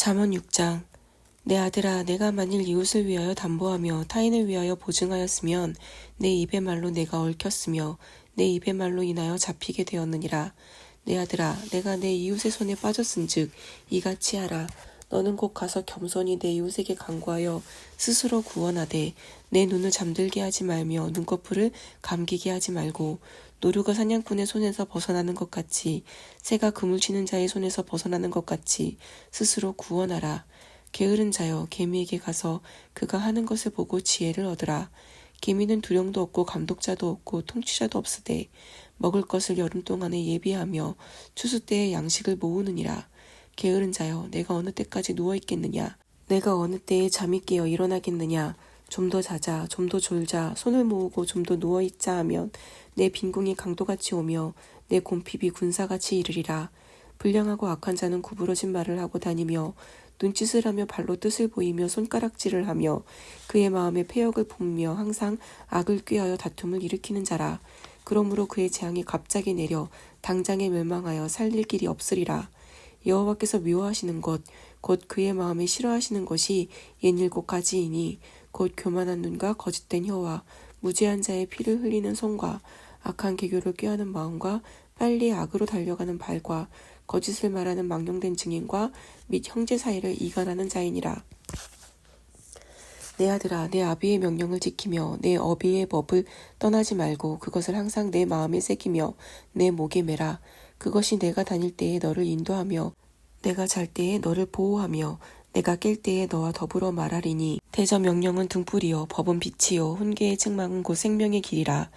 잠언 6장. 내 아들아, 내가 만일 이웃을 위하여 담보하며 타인을 위하여 보증하였으면 내 입의 말로 내가 얽혔으며 내 입의 말로 인하여 잡히게 되었느니라. 내 아들아, 내가 내 이웃의 손에 빠졌은즉 이같이 하라. 너는 곧 가서 겸손히 내 이웃에게 간구하여 스스로 구원하되 내 눈을 잠들게 하지 말며 눈꺼풀을 감기게 하지 말고 노루가 사냥꾼의 손에서 벗어나는 것 같이 새가 그물 치는 자의 손에서 벗어나는 것 같이 스스로 구원하라. 게으른 자여, 개미에게 가서 그가 하는 것을 보고 지혜를 얻으라. 개미는 두령도 없고 감독자도 없고 통치자도 없으되 먹을 것을 여름 동안에 예비하며 추수 때에 양식을 모으느니라. 게으른 자여, 내가 어느 때까지 누워있겠느냐? 내가 어느 때에 잠이 깨어 일어나겠느냐? 좀 더 자자, 좀 더 졸자, 손을 모으고 좀 더 누워있자 하면 내 빈궁이 강도같이 오며 내 곰핍이 군사같이 이르리라. 불량하고 악한 자는 구부러진 말을 하고 다니며 눈짓을 하며 발로 뜻을 보이며 손가락질을 하며 그의 마음에 패역을 품으며 항상 악을 꾀하여 다툼을 일으키는 자라. 그러므로 그의 재앙이 갑자기 내려 당장에 멸망하여 살릴 길이 없으리라. 여호와께서 미워하시는 것, 곧 그의 마음에 싫어하시는 것이 67가지이니 곧 교만한 눈과 거짓된 혀와 무지한 자의 피를 흘리는 손과 악한 계교를 꾀하는 마음과 빨리 악으로 달려가는 발과 거짓을 말하는 망령된 증인과 및 형제 사이를 이간하는 자이니라. 내 아들아, 내 아비의 명령을 지키며 내 어비의 법을 떠나지 말고 그것을 항상 내 마음에 새기며 내 목에 매라. 그것이 내가 다닐 때에 너를 인도하며 내가 잘 때에 너를 보호하며 내가 깰 때에 너와 더불어 말하리니 대저 명령은 등불이요 법은 빛이요 훈계의 책망은 곧 생명의 길이라.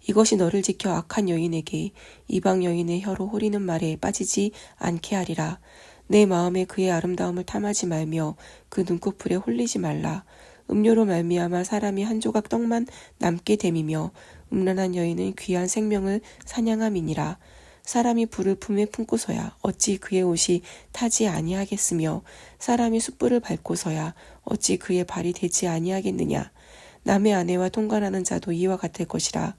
이것이 너를 지켜 악한 여인에게 이방 여인의 혀로 호리는 말에 빠지지 않게 하리라. 내 마음에 그의 아름다움을 탐하지 말며 그 눈꺼풀에 홀리지 말라. 음료로 말미암아 사람이 한 조각 떡만 남게 됨이며 음란한 여인은 귀한 생명을 사냥함이니라. 사람이 불을 품에 품고서야 어찌 그의 옷이 타지 아니하겠으며 사람이 숯불을 밟고서야 어찌 그의 발이 되지 아니하겠느냐. 남의 아내와 통관하는 자도 이와 같을 것이라.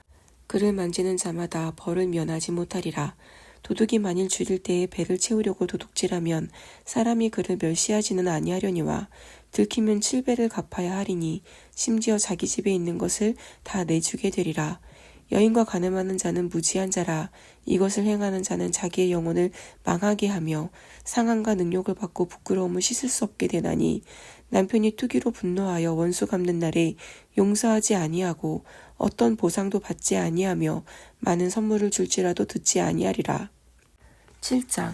그를 만지는 자마다 벌을 면하지 못하리라. 도둑이 만일 줄일 때에 배를 채우려고 도둑질하면 사람이 그를 멸시하지는 아니하려니와 들키면 7배를 갚아야 하리니 심지어 자기 집에 있는 것을 다 내주게 되리라. 여인과 간음하는 자는 무지한 자라. 이것을 행하는 자는 자기의 영혼을 망하게 하며 상한과 능욕을 받고 부끄러움을 씻을 수 없게 되나니 남편이 투기로 분노하여 원수 갚는 날에 용서하지 아니하고 어떤 보상도 받지 아니하며 많은 선물을 줄지라도 듣지 아니하리라. 7장.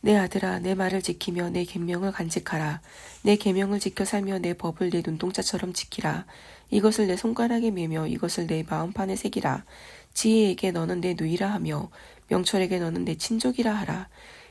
내 아들아, 내 말을 지키며 내 계명을 간직하라. 내 계명을 지켜 살며 내 법을 내 눈동자처럼 지키라. 이것을 내 손가락에 매며 이것을 내 마음판에 새기라. 지혜에게 너는 내 누이라 하며 명철에게 너는 내 친족이라 하라.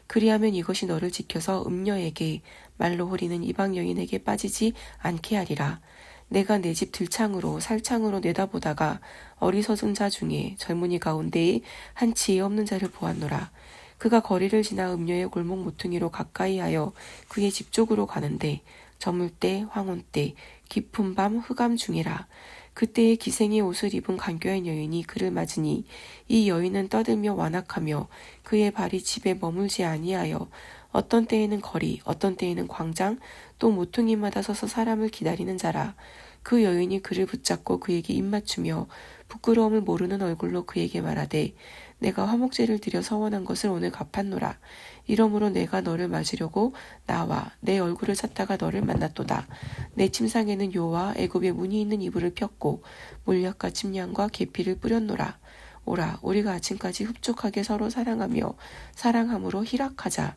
그리하면 이것이 너를 지켜서 음녀에게 말로 호리는 이방 여인에게 빠지지 않게 하리라. 내가 내 집 들창으로 살창으로 내다보다가 어리석은 자 중에 젊은이 가운데에 한 지혜 없는 자를 보았노라. 그가 거리를 지나 음녀의 골목 모퉁이로 가까이하여 그의 집 쪽으로 가는데 저물 때 황혼 때 깊은 밤 흑암 중이라. 그때에 기생의 옷을 입은 간교한 여인이 그를 맞으니 이 여인은 떠들며 완악하며 그의 발이 집에 머물지 아니하여 어떤 때에는 거리 어떤 때에는 광장 또 모퉁이마다 서서 사람을 기다리는 자라. 그 여인이 그를 붙잡고 그에게 입맞추며 부끄러움을 모르는 얼굴로 그에게 말하되 내가 화목제를 드려 서원한 것을 오늘 갚았노라. 이러므로 내가 너를 맞으려고 나와 내 얼굴을 찾다가 너를 만났도다. 내 침상에는 요와 애굽의 무늬 있는 이불을 폈고 몰약과 침량과 계피를 뿌렸노라. 오라, 우리가 아침까지 흡족하게 서로 사랑하며 사랑함으로 희락하자.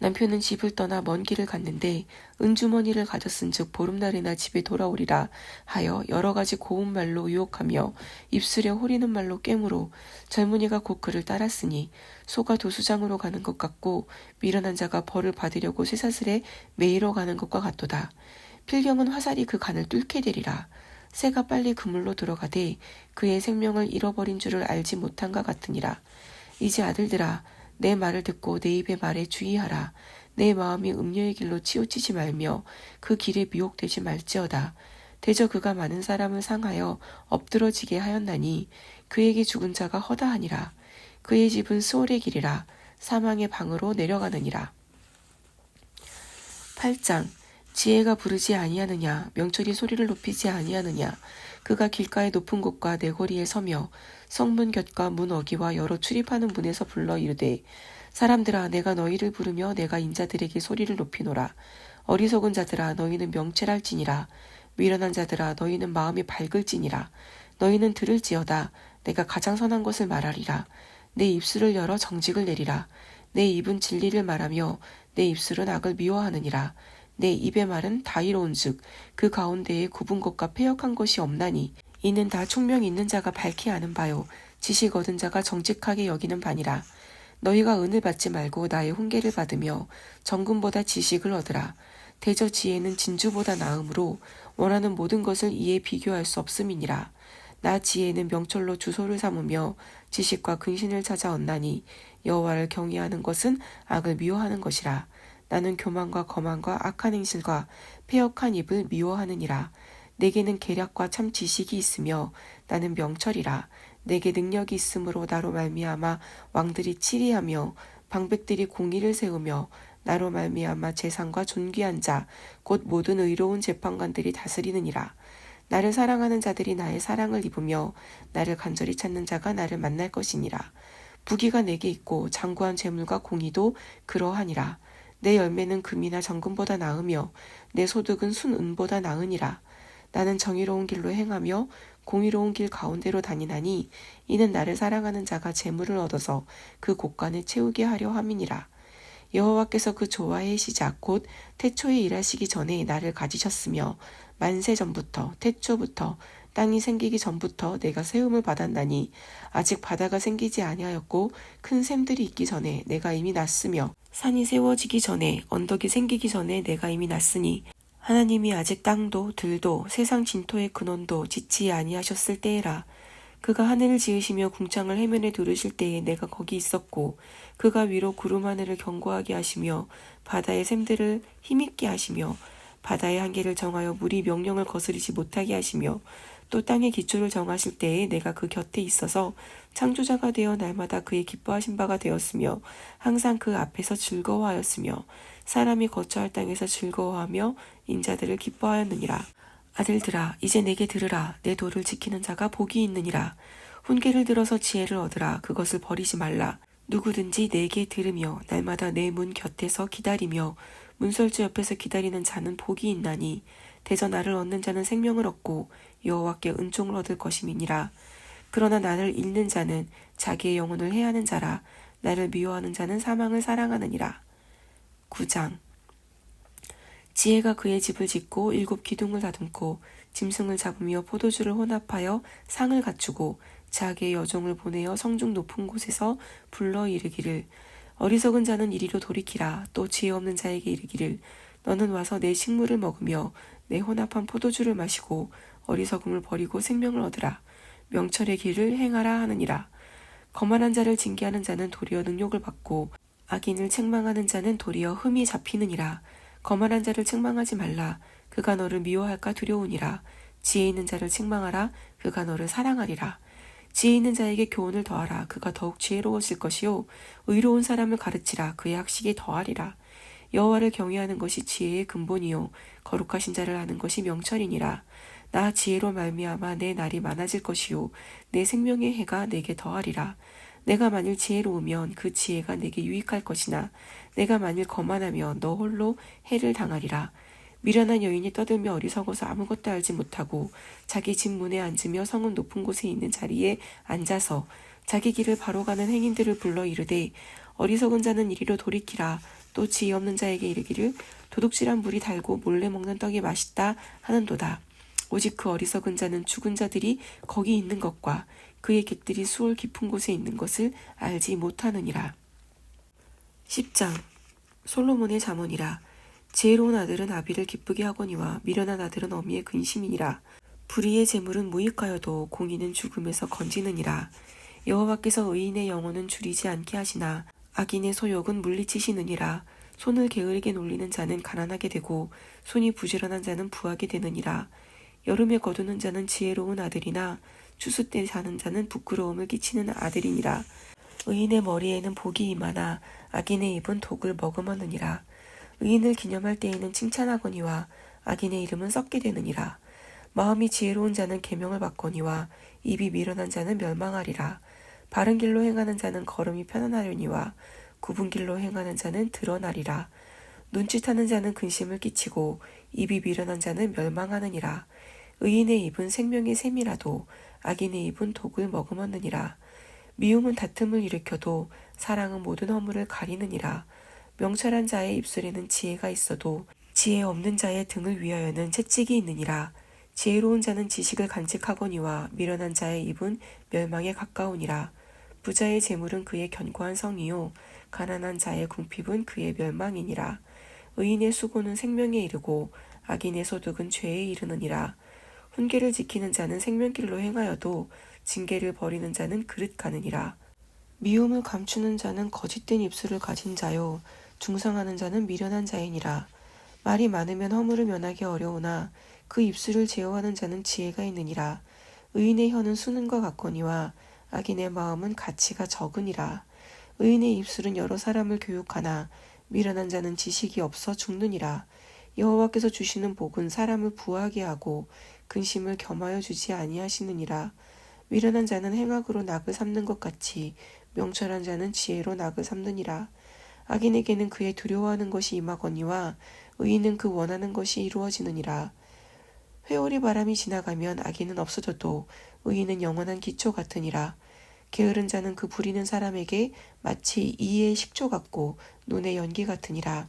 남편은 집을 떠나 먼 길을 갔는데 은주머니를 가졌은즉 보름날이나 집에 돌아오리라 하여 여러 가지 고운 말로 유혹하며 입술에 호리는 말로 깨물어 젊은이가 곧 그를 따랐으니 소가 도수장으로 가는 것 같고 미련한 자가 벌을 받으려고 쇠사슬에 매이러 가는 것과 같도다. 필경은 화살이 그 간을 뚫게 되리라. 새가 빨리 그물로 들어가되 그의 생명을 잃어버린 줄을 알지 못한 것 같으니라. 이제 아들들아, 내 말을 듣고 내 입의 말에 주의하라. 내 마음이 음녀의 길로 치우치지 말며 그 길에 미혹되지 말지어다. 대저 그가 많은 사람을 상하여 엎드러지게 하였나니 그에게 죽은 자가 허다하니라. 그의 집은 스올의 길이라 사망의 방으로 내려가느니라. 8장. 지혜가 부르지 아니하느냐, 명철이 소리를 높이지 아니하느냐. 그가 길가의 높은 곳과 내거리에 서며 성문 곁과 문 어기와 여러 출입하는 문에서 불러 이르되, 사람들아, 내가 너희를 부르며 내가 인자들에게 소리를 높이노라. 어리석은 자들아, 너희는 명철할지니라. 미련한 자들아, 너희는 마음이 밝을지니라. 너희는 들을지어다. 내가 가장 선한 것을 말하리라. 내 입술을 열어 정직을 내리라. 내 입은 진리를 말하며 내 입술은 악을 미워하느니라. 내 입의 말은 다이로운즉 그 가운데에 굽은 것과 패역한 것이 없나니, 이는 다 총명 있는 자가 밝히 아는 바요 지식 얻은 자가 정직하게 여기는 바니라. 너희가 은을 받지 말고 나의 훈계를 받으며 정금보다 지식을 얻으라. 대저 지혜는 진주보다 나음으로 원하는 모든 것을 이에 비교할 수 없음이니라. 나 지혜는 명철로 주소를 삼으며 지식과 근신을 찾아 얻나니, 여호와를 경외하는 것은 악을 미워하는 것이라. 나는 교만과 거만과 악한 행실과 패역한 입을 미워하느니라. 내게는 계략과 참 지식이 있으며 나는 명철이라. 내게 능력이 있으므로 나로 말미암아 왕들이 치리하며 방백들이 공의를 세우며 나로 말미암아 재상과 존귀한 자 곧 모든 의로운 재판관들이 다스리느니라. 나를 사랑하는 자들이 나의 사랑을 입으며 나를 간절히 찾는 자가 나를 만날 것이니라. 부귀가 내게 있고 장구한 재물과 공의도 그러하니라. 내 열매는 금이나 정금보다 나으며 내 소득은 순은보다 나으니라. 나는 정의로운 길로 행하며 공의로운 길 가운데로 다니나니, 이는 나를 사랑하는 자가 재물을 얻어서 그 곳간을 채우게 하려 함이니라. 여호와께서 그 조화의 시작 곧 태초에 일하시기 전에 나를 가지셨으며, 만세 전부터 태초부터 땅이 생기기 전부터 내가 세움을 받았나니, 아직 바다가 생기지 아니하였고 큰 샘들이 있기 전에 내가 이미 났으며, 산이 세워지기 전에 언덕이 생기기 전에 내가 이미 났으니, 하나님이 아직 땅도 들도 세상 진토의 근원도 짓지 아니하셨을 때에라. 그가 하늘을 지으시며 궁창을 해면에 두르실 때에 내가 거기 있었고, 그가 위로 구름 하늘을 견고하게 하시며 바다의 샘들을 힘있게 하시며 바다의 한계를 정하여 물이 명령을 거스르지 못하게 하시며, 또 땅의 기초를 정하실 때에 내가 그 곁에 있어서 창조자가 되어 날마다 그의 기뻐하신 바가 되었으며 항상 그 앞에서 즐거워하였으며, 사람이 거처할 땅에서 즐거워하며 인자들을 기뻐하였느니라. 아들들아, 이제 내게 들으라. 내 도를 지키는 자가 복이 있느니라. 훈계를 들어서 지혜를 얻으라. 그것을 버리지 말라. 누구든지 내게 들으며 날마다 내 문 곁에서 기다리며 문설주 옆에서 기다리는 자는 복이 있나니, 대저 나를 얻는 자는 생명을 얻고 여호와께 은총을 얻을 것임이니라. 그러나 나를 잃는 자는 자기의 영혼을 해하는 자라. 나를 미워하는 자는 사망을 사랑하느니라. 9장. 지혜가 그의 집을 짓고 7 기둥을 다듬고 짐승을 잡으며 포도주를 혼합하여 상을 갖추고 자기의 여종을 보내어 성중 높은 곳에서 불러 이르기를, 어리석은 자는 이리로 돌이키라. 또 지혜 없는 자에게 이르기를, 너는 와서 내 식물을 먹으며 내 혼합한 포도주를 마시고 어리석음을 버리고 생명을 얻으라. 명철의 길을 행하라 하느니라. 거만한 자를 징계하는 자는 도리어 능욕을 받고 악인을 책망하는 자는 도리어 흠이 잡히느니라. 거만한 자를 책망하지 말라. 그가 너를 미워할까 두려우니라. 지혜 있는 자를 책망하라. 그가 너를 사랑하리라. 지혜 있는 자에게 교훈을 더하라. 그가 더욱 지혜로워질 것이요 의로운 사람을 가르치라. 그의 학식이 더하리라. 여호와를 경외하는 것이 지혜의 근본이요 거룩하신 자를 아는 것이 명철이니라. 나 지혜로 말미암아 내 날이 많아질 것이요 내 생명의 해가 내게 더하리라. 내가 만일 지혜로우면 그 지혜가 내게 유익할 것이나, 내가 만일 거만하면 너 홀로 해를 당하리라. 미련한 여인이 떠들며 어리석어서 아무것도 알지 못하고 자기 집 문에 앉으며 성은 높은 곳에 있는 자리에 앉아서 자기 길을 바로 가는 행인들을 불러 이르되, 어리석은 자는 이리로 돌이키라. 또 지혜 없는 자에게 이르기를, 도둑질한 물이 달고 몰래 먹는 떡이 맛있다 하는도다. 오직 그 어리석은 자는 죽은 자들이 거기 있는 것과 그의 객들이 수월 깊은 곳에 있는 것을 알지 못하느니라. 10장. 솔로몬의 잠언이라. 지혜로운 아들은 아비를 기쁘게 하거니와 미련한 아들은 어미의 근심이니라. 불의의 재물은 무익하여도 공의는 죽음에서 건지느니라. 여호와께서 의인의 영혼은 줄이지 않게 하시나 악인의 소욕은 물리치시느니라. 손을 게으르게 놀리는 자는 가난하게 되고 손이 부지런한 자는 부하게 되느니라. 여름에 거두는 자는 지혜로운 아들이나 추수 때 사는 자는 부끄러움을 끼치는 아들이니라. 의인의 머리에는 복이 임하나 악인의 입은 독을 머금었느니라. 의인을 기념할 때에는 칭찬하거니와 악인의 이름은 썩게 되느니라. 마음이 지혜로운 자는 계명을 받거니와 입이 미련한 자는 멸망하리라. 바른 길로 행하는 자는 걸음이 편안하려니와 굽은 길로 행하는 자는 드러나리라. 눈짓하는 자는 근심을 끼치고 입이 미련한 자는 멸망하느니라. 의인의 입은 생명의 샘이라도 악인의 입은 독을 머금었느니라. 미움은 다툼을 일으켜도 사랑은 모든 허물을 가리느니라. 명철한 자의 입술에는 지혜가 있어도 지혜 없는 자의 등을 위하여는 채찍이 있느니라. 지혜로운 자는 지식을 간직하거니와 미련한 자의 입은 멸망에 가까우니라. 부자의 재물은 그의 견고한 성이요 가난한 자의 궁핍은 그의 멸망이니라. 의인의 수고는 생명에 이르고 악인의 소득은 죄에 이르느니라. 훈계를 지키는 자는 생명길로 행하여도 징계를 버리는 자는 그릇 가느니라. 미움을 감추는 자는 거짓된 입술을 가진 자요 중상하는 자는 미련한 자이니라. 말이 많으면 허물을 면하기 어려우나 그 입술을 제어하는 자는 지혜가 있느니라. 의인의 혀는 수는과 같거니와 악인의 마음은 가치가 적으니라. 의인의 입술은 여러 사람을 교육하나 미련한 자는 지식이 없어 죽느니라. 여호와께서 주시는 복은 사람을 부하게 하고 근심을 겸하여 주지 아니하시느니라. 미련한 자는 행악으로 낙을 삼는 것 같이 명철한 자는 지혜로 낙을 삼느니라. 악인에게는 그의 두려워하는 것이 임하거니와 의인은 그 원하는 것이 이루어지느니라. 회오리 바람이 지나가면 악인은 없어져도 의인은 영원한 기초 같으니라. 게으른 자는 그 부리는 사람에게 마치 이의 식초 같고 눈의 연기 같으니라.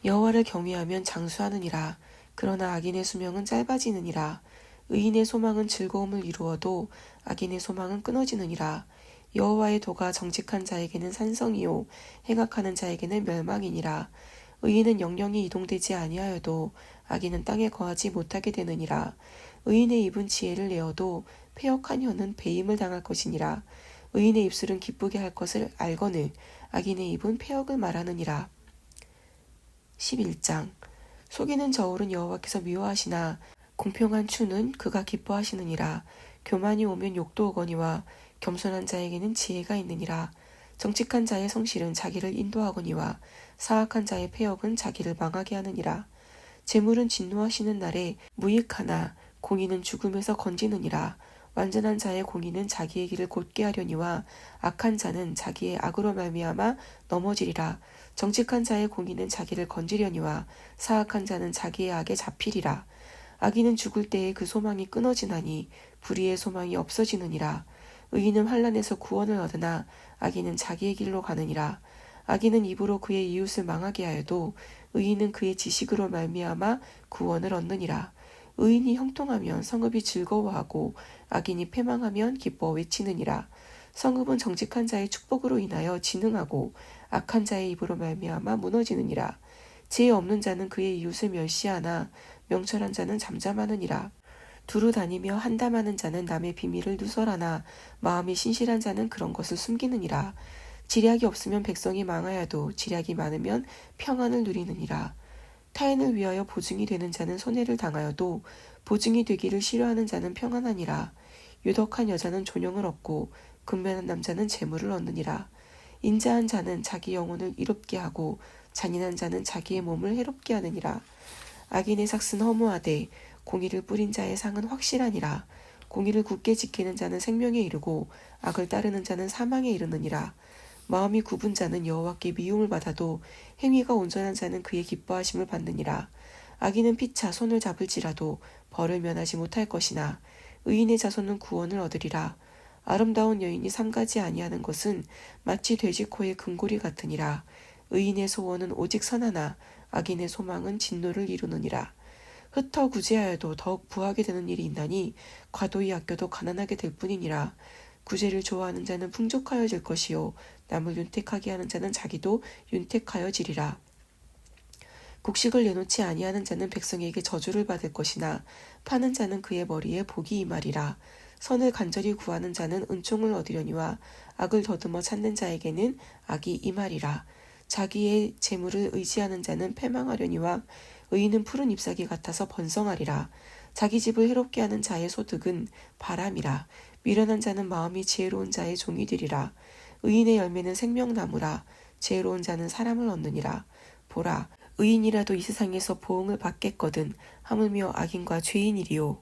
여호와를 경외하면 장수하느니라. 그러나 악인의 수명은 짧아지느니라. 의인의 소망은 즐거움을 이루어도 악인의 소망은 끊어지느니라. 여호와의 도가 정직한 자에게는 산성이요 행악하는 자에게는 멸망이니라. 의인은 영영이 이동되지 아니하여도 악인은 땅에 거하지 못하게 되느니라. 의인의 입은 지혜를 내어도 패역한 혀는 배임을 당할 것이니라. 의인의 입술은 기쁘게 할 것을 알거늘 악인의 입은 패역을 말하느니라. 11장 속이는 저울은 여호와께서 미워하시나 공평한 추는 그가 기뻐하시느니라. 교만이 오면 욕도 오거니와 겸손한 자에게는 지혜가 있느니라. 정직한 자의 성실은 자기를 인도하거니와 사악한 자의 패역은 자기를 망하게 하느니라. 재물은 진노하시는 날에 무익하나 공의는 죽음에서 건지느니라. 완전한 자의 공의는 자기의 길을 곧게 하려니와 악한 자는 자기의 악으로 말미암아 넘어지리라. 정직한 자의 공의는 자기를 건지려니와 사악한 자는 자기의 악에 잡히리라. 악인은 죽을 때에 그 소망이 끊어지나니 불의의 소망이 없어지느니라. 의인은 환난에서 구원을 얻으나 악인은 자기의 길로 가느니라. 악인은 입으로 그의 이웃을 망하게 하여도 의인은 그의 지식으로 말미암아 구원을 얻느니라. 의인이 형통하면 성읍이 즐거워하고 악인이 패망하면 기뻐 외치느니라. 성읍은 정직한 자의 축복으로 인하여 진흥하고 악한 자의 입으로 말미암아 무너지느니라. 지혜 없는 자는 그의 이웃을 멸시하나 명철한 자는 잠잠하느니라. 두루 다니며 한담하는 자는 남의 비밀을 누설하나 마음이 신실한 자는 그런 것을 숨기느니라. 지략이 없으면 백성이 망하여도 지략이 많으면 평안을 누리느니라. 타인을 위하여 보증이 되는 자는 손해를 당하여도 보증이 되기를 싫어하는 자는 평안하니라. 유덕한 여자는 존영을 얻고 근면한 남자는 재물을 얻느니라. 인자한 자는 자기 영혼을 이롭게 하고 잔인한 자는 자기의 몸을 해롭게 하느니라. 악인의 삭은 허무하되 공의를 뿌린 자의 상은 확실하니라. 공의를 굳게 지키는 자는 생명에 이르고 악을 따르는 자는 사망에 이르느니라. 마음이 굽은 자는 여호와께 미움을 받아도 행위가 온전한 자는 그의 기뻐하심을 받느니라. 악인은 피차 손을 잡을지라도 벌을 면하지 못할 것이나 의인의 자손은 구원을 얻으리라. 아름다운 여인이 삼가지 아니하는 것은 마치 돼지 코의 금고리 같으니라. 의인의 소원은 오직 선하나 악인의 소망은 진노를 이루느니라. 흩어 구제하여도 더욱 부하게 되는 일이 있나니 과도히 아껴도 가난하게 될 뿐이니라. 구제를 좋아하는 자는 풍족하여질 것이요 남을 윤택하게 하는 자는 자기도 윤택하여지리라. 곡식을 내놓지 아니하는 자는 백성에게 저주를 받을 것이나 파는 자는 그의 머리에 복이 임하리라. 선을 간절히 구하는 자는 은총을 얻으려니와 악을 더듬어 찾는 자에게는 악이 임하리라. 자기의 재물을 의지하는 자는 패망하려니와 의인은 푸른 잎사귀 같아서 번성하리라. 자기 집을 해롭게 하는 자의 소득은 바람이라. 미련한 자는 마음이 지혜로운 자의 종이 되리라. 의인의 열매는 생명나무라. 지혜로운 자는 사람을 얻느니라. 보라, 의인이라도 이 세상에서 보응을 받겠거든 하물며 악인과 죄인이리요.